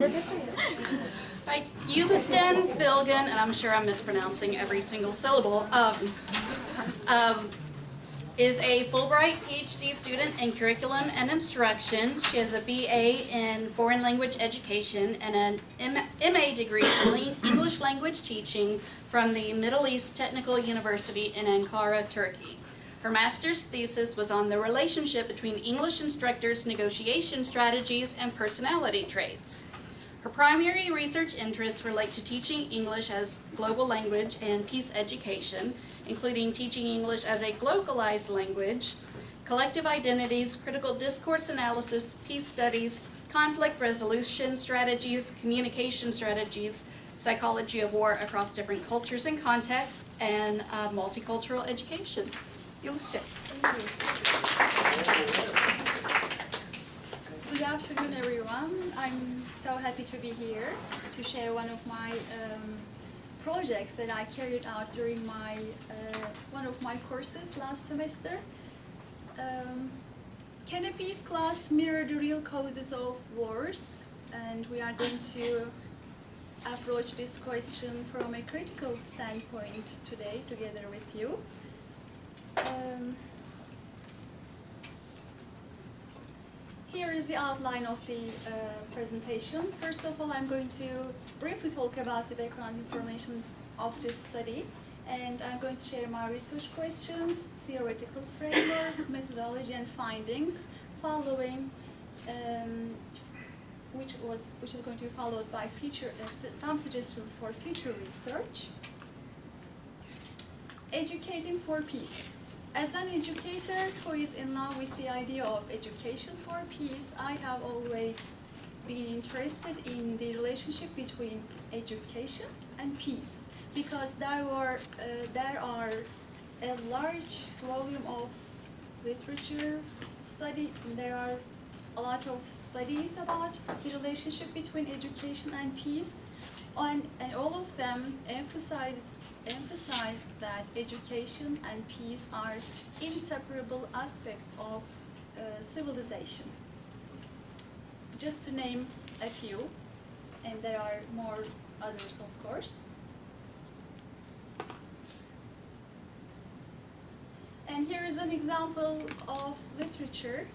Right, Gursel Bilgin, and I'm sure I'm mispronouncing every single syllable, is a Fulbright Ph.D. student in curriculum and instruction. She has a BA in foreign language education and an MA degree in English language teaching from the Middle East Technical University in Ankara, Turkey. Her master's thesis was on the relationship between English instructors' negotiation strategies and personality traits. Her primary research interests relate to teaching English as global language and peace education, including teaching English as a localized language, collective identities, critical discourse analysis, peace studies, conflict resolution strategies, communication strategies, psychology of war across different cultures and contexts, and multicultural education. Gulistan. Good afternoon, everyone. I'm so happy to be here to share one of my projects that I carried out during my one of my courses last semester. Can a peace class mirror the real causes of wars? And we are going to approach this question from a critical standpoint today together with you. Here is the outline of the presentation. First of all, I'm going to briefly talk about the background information of this study, and I'm going to share my research questions, theoretical framework, methodology, and findings, following which is going to be followed by some suggestions for future research. Educating for peace. As an educator who is in love with the idea of education for peace, I have always been interested in the relationship between education and peace, because there are a large volume of literature study. There are a lot of studies about the relationship between education and peace, and all of them emphasize that education and peace are inseparable aspects of civilization. Just to name a few, and there are more others, of course. And here is an example of literature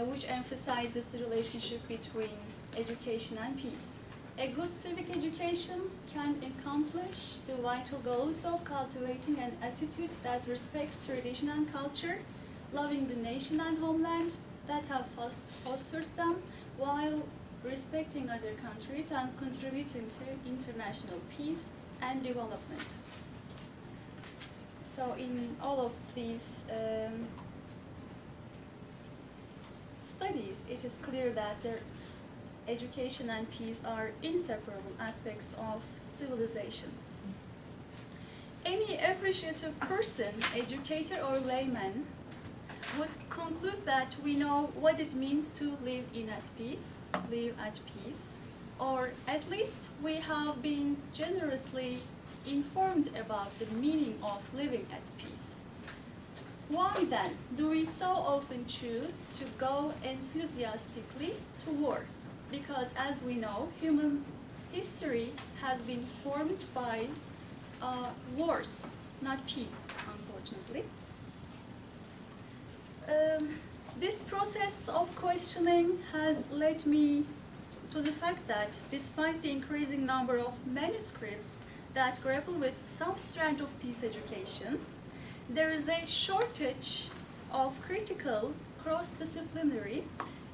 which emphasizes the relationship between education and peace. A good civic education can accomplish the vital goals of cultivating an attitude that respects tradition and culture, loving the nation and homeland that have fostered them, while respecting other countries and contributing to international peace and development. So in all of these studies, it is clear that education and peace are inseparable aspects of civilization. Any appreciative person, educator or layman, would conclude that we know what it means to live at peace, or at least we have been generously informed about the meaning of living at peace. Why then do we so often choose to go enthusiastically to war? Because, as we know, human history has been formed by wars, not peace, unfortunately. This process of questioning has led me to the fact that, despite the increasing number of manuscripts that grapple with some strand of peace education, there is a shortage of critical, cross-disciplinary,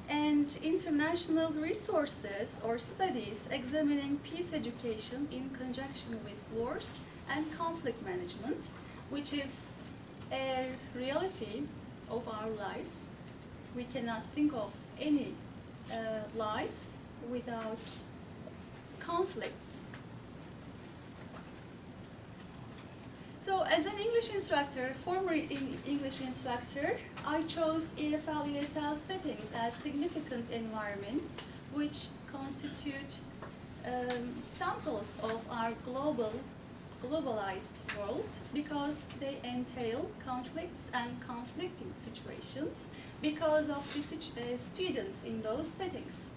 and international resources or studies examining peace education in conjunction with wars and conflict management, which is a reality of our lives. We cannot think of any life without conflicts. So, as an English instructor, former English instructor, I chose EFL-ESL settings as significant environments which constitute samples of our globalized world, because they entail conflicts and conflicting situations because of the students in those settings.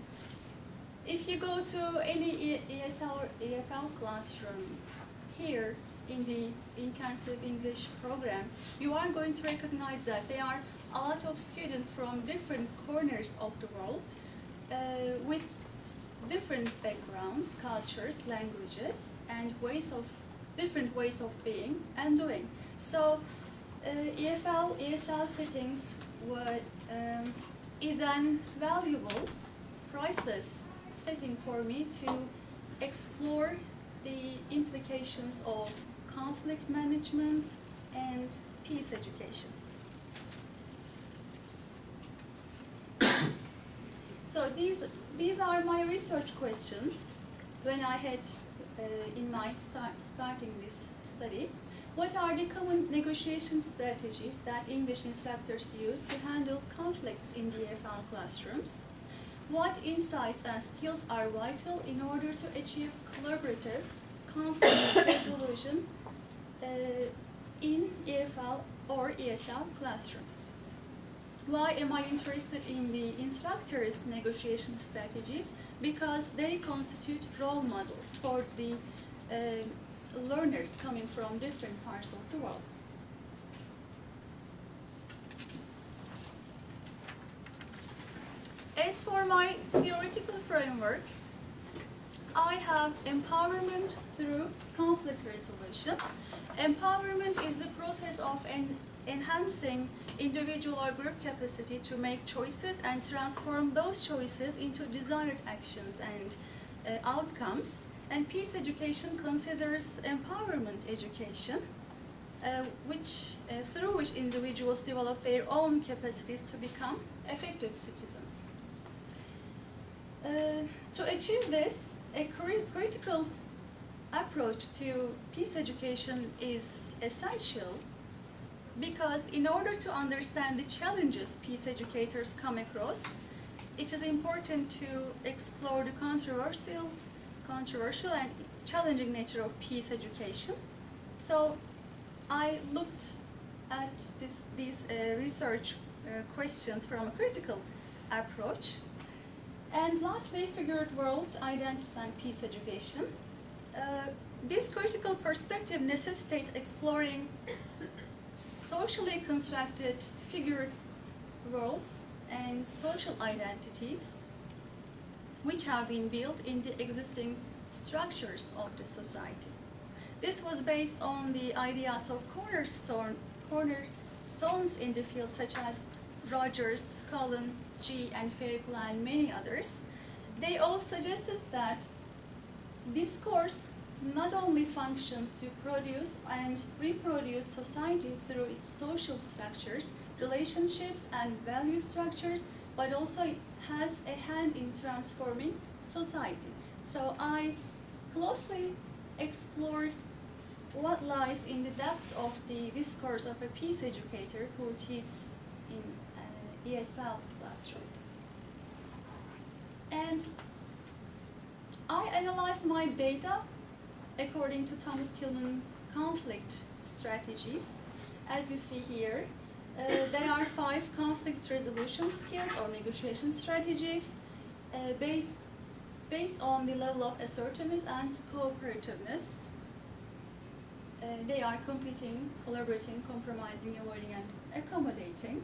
If you go to any ESL or EFL classroom here in the intensive English program, you are going to recognize that there are a lot of students from different corners of the world with different backgrounds, cultures, languages, and different ways of being and doing. So EFL, ESL settings is an valuable, priceless setting for me to explore the implications of conflict management and peace education. So these are my research questions when I had in my starting this study. What are the common negotiation strategies that English instructors use to handle conflicts in the EFL classrooms? What insights and skills are vital in order to achieve collaborative conflict resolution in EFL or ESL classrooms? Why am I interested in the instructors' negotiation strategies? Because they constitute role models for the learners coming from different parts of the world. As for my theoretical framework, I have empowerment through conflict resolution. Empowerment is the process of enhancing individual or group capacity to make choices and transform those choices into desired actions and outcomes. And peace education considers empowerment education, through which individuals develop their own capacities to become effective citizens. To achieve this, a critical approach to peace education is essential, because in order to understand the challenges peace educators come across, it is important to explore the controversial and challenging nature of peace education. So I looked at these research questions from a critical approach. And lastly, figured worlds, identity and peace education. This critical perspective necessitates exploring socially constructed figured worlds and social identities which have been built in the existing structures of the society. This was based on the ideas of cornerstones in the field, such as Rogers, Cullen, G, and Ferricula, and many others. They all suggested that discourse not only functions to produce and reproduce society through its social structures, relationships, and value structures, but also it has a hand in transforming society. So I closely explored what lies in the depths of the discourse of a peace educator who teaches in ESL classroom. And I analyzed my data according to Thomas Kilman's conflict strategies. As you see here, there are 5 conflict resolution skills or negotiation strategies based on the level of assertiveness and cooperativeness. They are competing, collaborating, compromising, avoiding, and accommodating.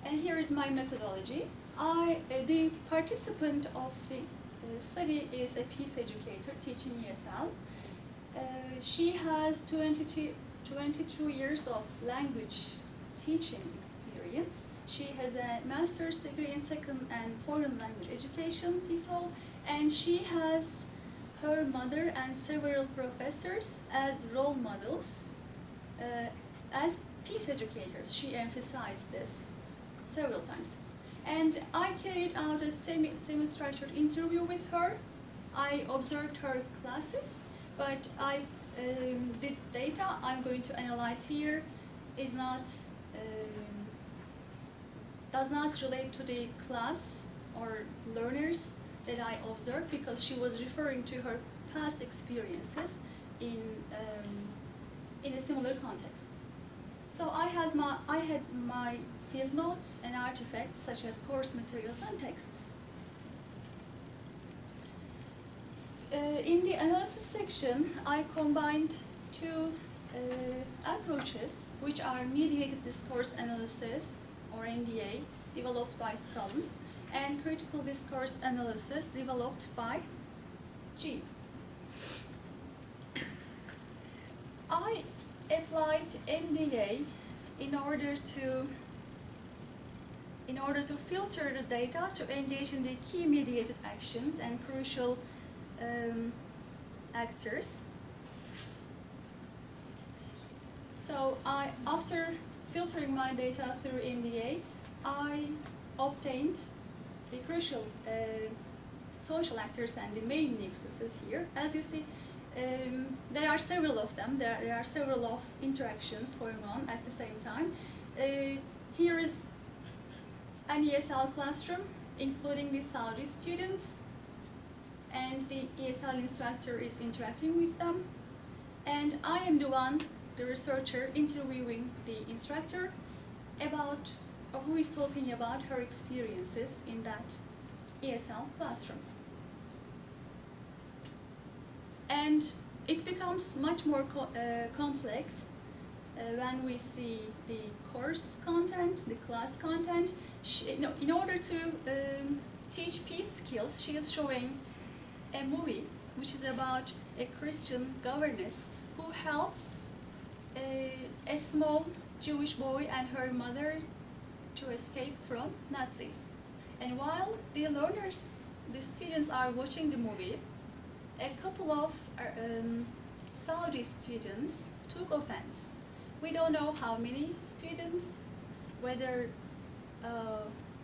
And here is my methodology. The participant of the study is a peace educator teaching ESL. She has 22 years of language teaching experience. She has a master's degree in second and foreign language education, TESOL, and she has her mother and several professors as role models as peace educators. She emphasized this several times. And I carried out a semi-structured interview with her. I observed her classes, but the data I'm going to analyze here is does not relate to the class or learners that I observed, because she was referring to her past experiences in a similar context. So I had my field notes and artifacts such as course materials and texts. In the analysis section, I combined two approaches, which are mediated discourse analysis, or MDA, developed by Scullin, and critical discourse analysis, developed by G. I applied MDA in order to filter the data to engage in the key mediated actions and crucial actors. So after filtering my data through MDA, I obtained the crucial social actors and the main nexuses here. As you see, there are several of them. There are several of interactions going on at the same time. Here is an ESL classroom, including the Saudi students, and the ESL instructor is interacting with them. And I am the one, the researcher, interviewing the instructor about who is talking about her experiences in that ESL classroom. And it becomes much more complex when we see the course content, the class content. In order to teach peace skills, she is showing a movie which is about a Christian governess who helps a small Jewish boy and her mother to escape from Nazis. And while the learners, the students are watching the movie, a couple of Saudi students took offense. We don't know how many students, whether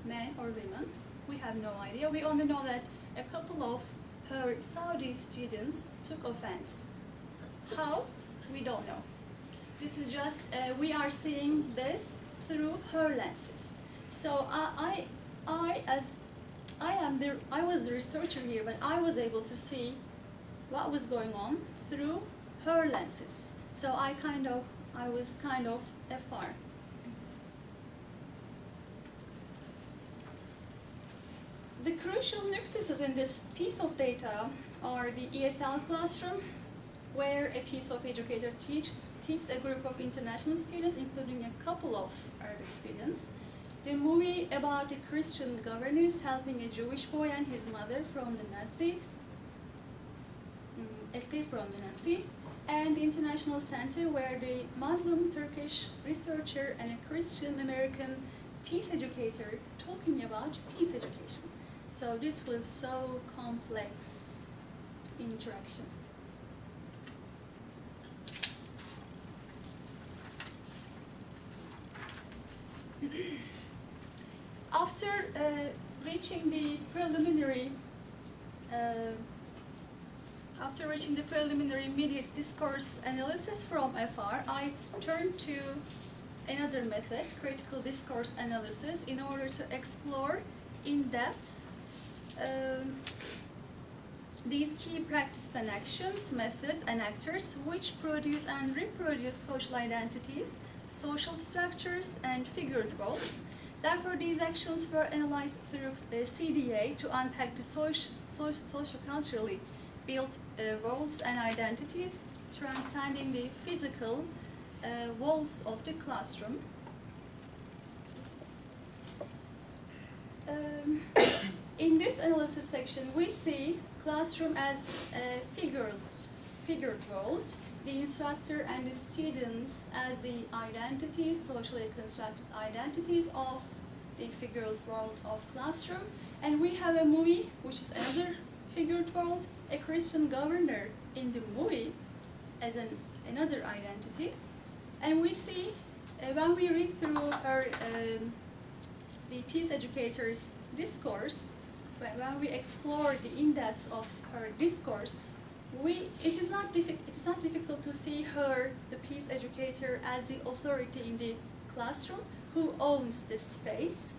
men or women, we have no idea. We only know that a couple of her Saudi students took offense. How? We don't know. This is just, we are seeing this through her lenses. So I was the researcher here, but I was able to see what was going on through her lenses. So I was kind of afar. The crucial nexuses in this piece of data are the ESL classroom, where a piece of educator teaches a group of international students, including a couple of Arabic students. The movie about a Christian governess helping a Jewish boy and his mother from the Nazis, escape from the Nazis, and the International Center, where the Muslim Turkish researcher and a Christian American peace educator talking about peace education. So this was so complex interaction. After reaching the preliminary immediate discourse analysis from FR, I turned to another method, critical discourse analysis, in order to explore in depth these key practices and actions, methods and actors which produce and reproduce social identities, social structures, and figured roles. Therefore, these actions were analyzed through CDA to unpack the socio-culturally built roles and identities, transcending the physical walls of the classroom. In this analysis section, we see classroom as a figured world, the instructor and the students as the identities, socially constructed identities of the figured world of classroom. And we have a movie, which is another figured world, a Christian governor in the movie as another identity. And we see, when we read through her, the peace educator's discourse, when we explore the in-depth of her discourse, it is not difficult to see her, the peace educator, as the authority in the classroom who owns this space.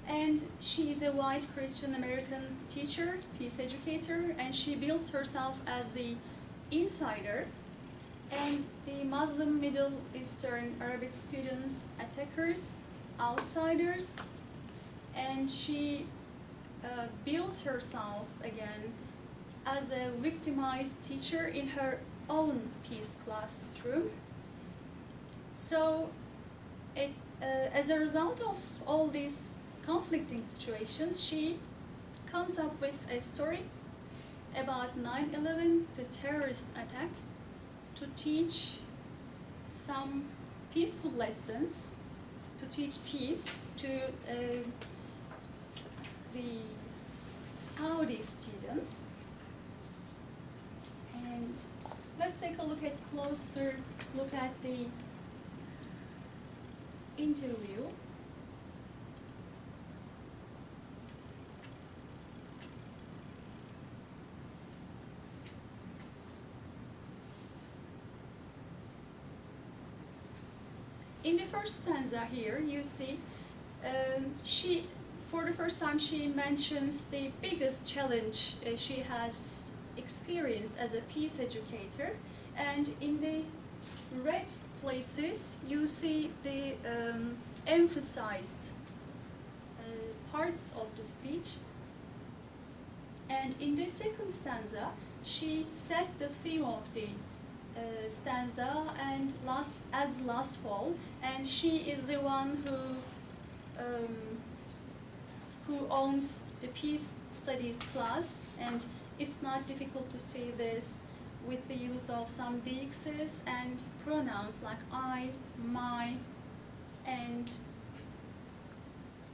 And she is a white Christian American teacher, peace educator, and she builds herself as the insider. And the Muslim, Middle Eastern, Arabic students, attackers, outsiders, and she built herself again as a victimized teacher in her own peace classroom. So as a result of all these conflicting situations, she comes up with a story about 9/11, the terrorist attack, to teach some peaceful lessons, to teach peace to the Saudi students. And let's take a closer look at the interview. In the first stanza here, you see for the first time, she mentions the biggest challenge she has experienced as a peace educator, and in the red places, you see the emphasized parts of the speech. And in the second stanza, she sets the theme of the stanza and last fall, and she is the one who owns the peace studies class, and it's not difficult to see this with the use of some deixis and pronouns like I, my, and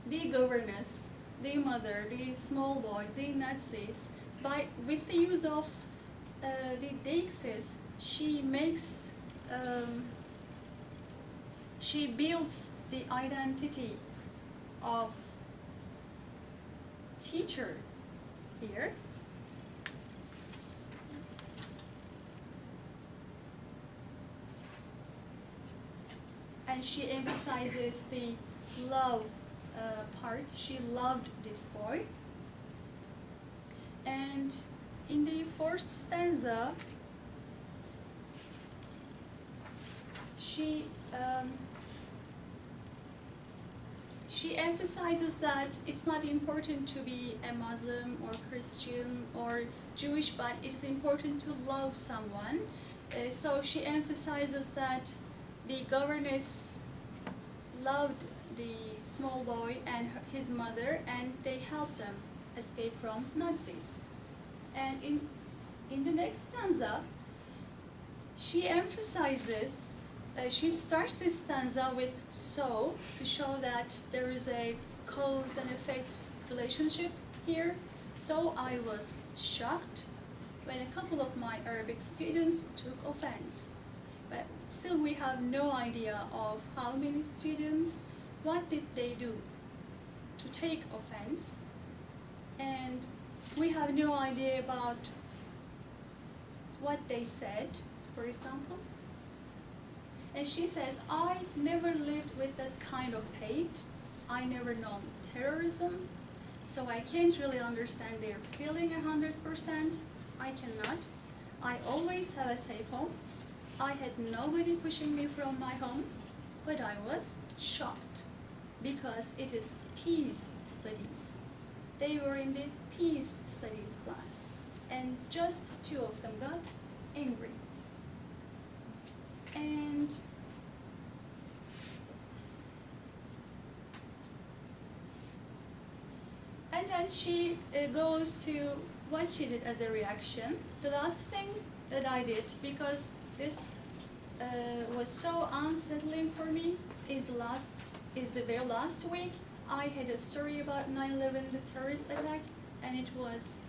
the governess, the mother, the small boy, the Nazis. With the use of the deixis, she builds the identity of teacher here. And she emphasizes the love part. She loved this boy. And in the fourth stanza, she emphasizes that it's not important to be a Muslim or Christian or Jewish, but it is important to love someone. So she emphasizes that the governess loved the small boy and his mother, and they helped them escape from Nazis. And in the next stanza, she emphasizes, she starts this stanza with so, to show that there is a cause and effect relationship here. So I was shocked when a couple of my Arabic students took offense. But still we have no idea of how many students, what did they do to take offense, and we have no idea about what they said, for example. And she says, I never lived with that kind of hate. I never known terrorism, so I can't really understand their feeling 100%. I cannot. I always have a safe home. I had nobody pushing me from my home, but I was shocked because it is peace studies. They were in the peace studies class, and just 2 of them got angry. And then she goes to what she did as a reaction. The last thing that I did, because this was so unsettling for me, is the very last week I had a story about 9/11, the terrorist attack, and it was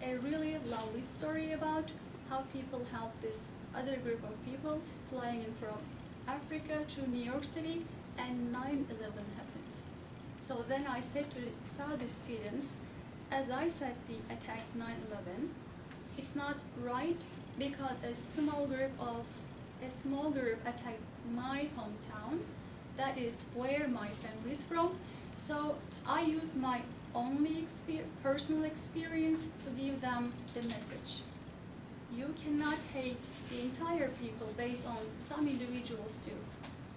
a really lovely story about how people helped this other group of people flying in from Africa to New York City, and 9/11 happened. So then I said to the Saudi students, as I said, the attack 9/11, it's not right because a small group attacked my hometown. That is where my family is from. So I use my only personal experience to give them the message. You cannot hate the entire people based on some individuals too.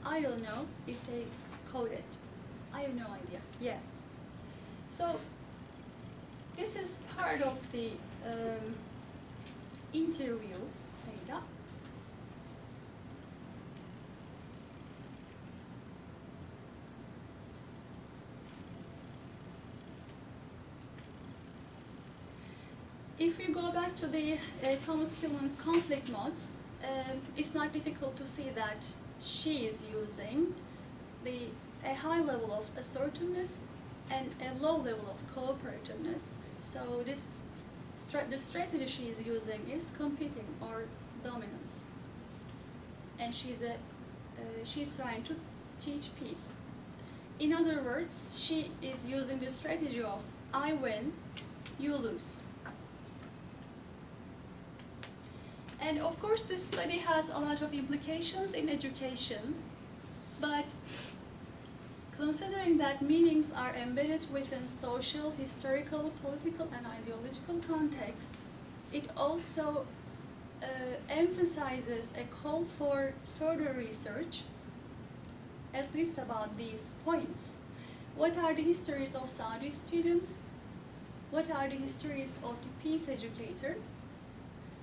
I don't know if they coded. I have no idea. Yeah. So this is part of the interview data. If we go back to the Thomas Kilman's conflict notes, it's not difficult to see that she is using a high level of assertiveness and a low level of cooperativeness. So the strategy she is using is competing or dominance, and she's trying to teach peace. In other words, she is using the strategy of I win, you lose. And of course, this study has a lot of implications in education, but considering that meanings are embedded within social, historical, political, and ideological contexts, it also emphasizes a call for further research, at least about these points. What are the histories of Saudi students? What are the histories of the peace educator?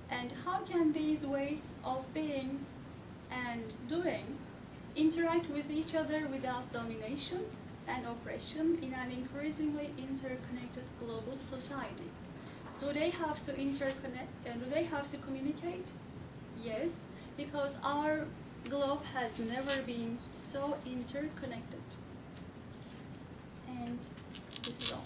And how can these ways of being and doing interact with each other without domination and oppression in an increasingly interconnected global society? Do they have to interconnect and do they have to communicate? Yes, because our globe has never been so interconnected. And this is all.